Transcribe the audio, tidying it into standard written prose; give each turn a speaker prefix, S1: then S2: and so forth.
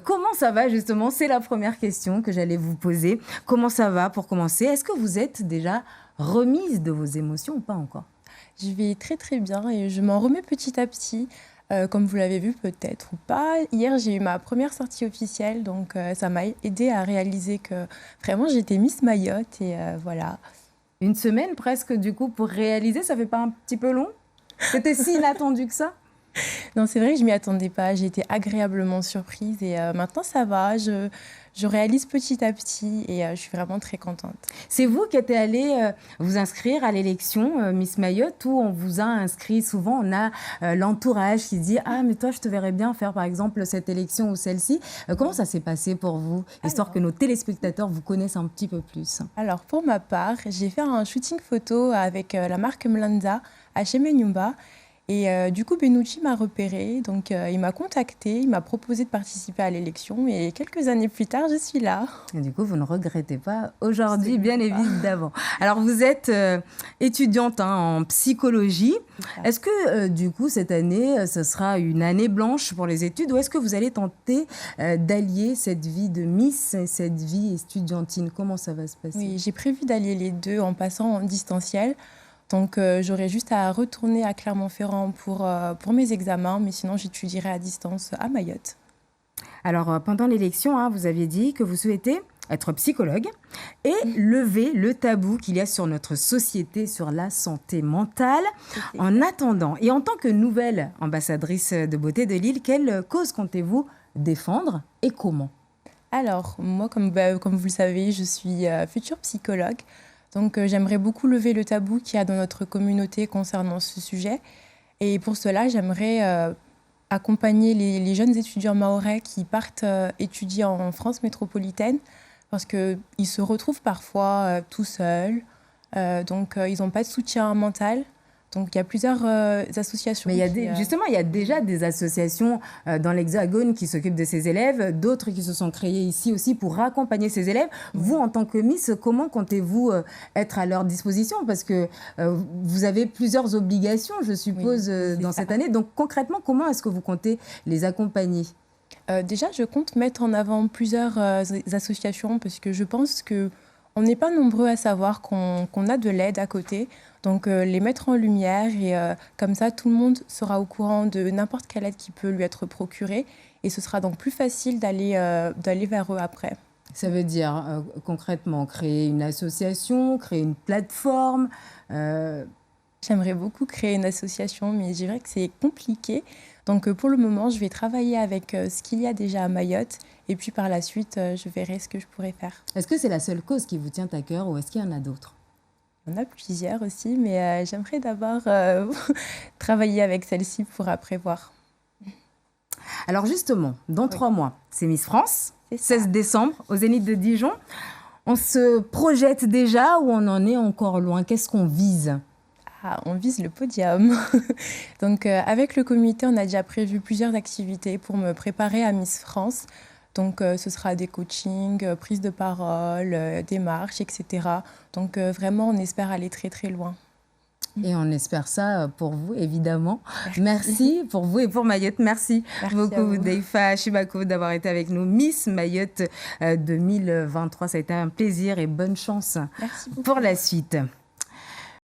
S1: Comment ça va justement? C'est la première question que j'allais vous poser. Comment ça va pour commencer? Est-ce que vous êtes déjà remise de vos émotions ou pas encore?
S2: Je vais très très bien et je m'en remets petit à petit, comme vous l'avez vu peut-être ou pas. Hier, j'ai eu ma première sortie officielle, donc ça m'a aidé à réaliser que vraiment j'étais Miss Mayotte et voilà.
S1: Une semaine presque du coup pour réaliser, ça fait pas un petit peu long? C'était si inattendu que ça?
S2: Non, c'est vrai que je m'y attendais pas, j'ai été agréablement surprise et maintenant ça va, je réalise petit à petit et je suis vraiment très contente.
S1: C'est vous qui êtes allée vous inscrire à l'élection Miss Mayotte ou on vous a inscrit? Souvent, on a l'entourage qui dit «Ah, mais toi, je te verrais bien faire par exemple cette élection ou celle-ci». Comment ça s'est passé pour vous? Histoire que nos téléspectateurs vous connaissent un petit peu plus.
S2: Alors pour ma part, j'ai fait un shooting photo avec la marque Mlanza à Shemenyumba. Et du coup, Benucci m'a repérée, donc il m'a contactée, il m'a proposé de participer à l'élection et quelques années plus tard, je suis là.
S1: Et du coup, vous ne regrettez pas aujourd'hui, bien évidemment. Alors, vous êtes étudiante en psychologie. Est-ce que, du coup, cette année, ce sera une année blanche pour les études ou est-ce que vous allez tenter d'allier cette vie de Miss et cette vie estudiantine? Comment ça va se passer?
S2: Oui, j'ai prévu d'allier les deux en passant en distanciel. Donc, j'aurai juste à retourner à Clermont-Ferrand pour mes examens, mais sinon, j'étudierai à distance à Mayotte.
S1: Alors, pendant l'élection, hein, vous aviez dit que vous souhaitez être psychologue et lever le tabou qu'il y a sur notre société sur la santé mentale. En attendant, et en tant que nouvelle ambassadrice de beauté de Lille, quelle cause comptez-vous défendre et comment?
S2: Alors, moi, comme vous le savez, je suis future psychologue. Donc, j'aimerais beaucoup lever le tabou qu'il y a dans notre communauté concernant ce sujet. Et pour cela, j'aimerais accompagner les jeunes étudiants mahorais qui partent étudier en France métropolitaine parce qu'ils se retrouvent parfois tout seuls. Donc, ils n'ont pas de soutien mental. Donc, il y a plusieurs associations.
S1: Mais justement, il y a déjà des associations dans l'Hexagone qui s'occupent de ces élèves, d'autres qui se sont créées ici aussi pour accompagner ces élèves. Vous, en tant que Miss, comment comptez-vous être à leur disposition? Parce que vous avez plusieurs obligations, je suppose, dans cette année. Donc, concrètement, comment est-ce que vous comptez les accompagner?
S2: Déjà, je compte mettre en avant plusieurs associations parce que je pense qu'on n'est pas nombreux à savoir qu'on a de l'aide à côté. Donc, les mettre en lumière et comme ça, tout le monde sera au courant de n'importe quelle aide qui peut lui être procurée. Et ce sera donc plus facile d'aller vers eux après.
S1: Ça veut dire concrètement créer une association, créer une plateforme
S2: J'aimerais beaucoup créer une association, mais je dirais que c'est compliqué. Donc, pour le moment, je vais travailler avec ce qu'il y a déjà à Mayotte. Et puis, par la suite, je verrai ce que je pourrais faire.
S1: Est-ce que c'est la seule cause qui vous tient à cœur ou est-ce qu'il y en a d'autres?
S2: Il y en a plusieurs aussi, mais j'aimerais d'abord travailler avec celle-ci pour après voir.
S1: Alors justement, dans 3 mois, c'est Miss France, 16
S2: ça.
S1: décembre, au Zénith de Dijon. On se projette déjà ou on en est encore loin? Qu'est-ce qu'on vise?
S2: On vise le podium. Donc, avec le comité, on a déjà prévu plusieurs activités pour me préparer à Miss France. Donc, ce sera des coachings, prise de parole, des marches, etc. Donc, vraiment, on espère aller très, très loin.
S1: Et on espère ça pour vous, évidemment. Merci pour vous et pour Mayotte. Merci beaucoup, Deifa Chibako, d'avoir été avec nous. Miss Mayotte 2023, ça a été un plaisir et bonne chance pour la suite.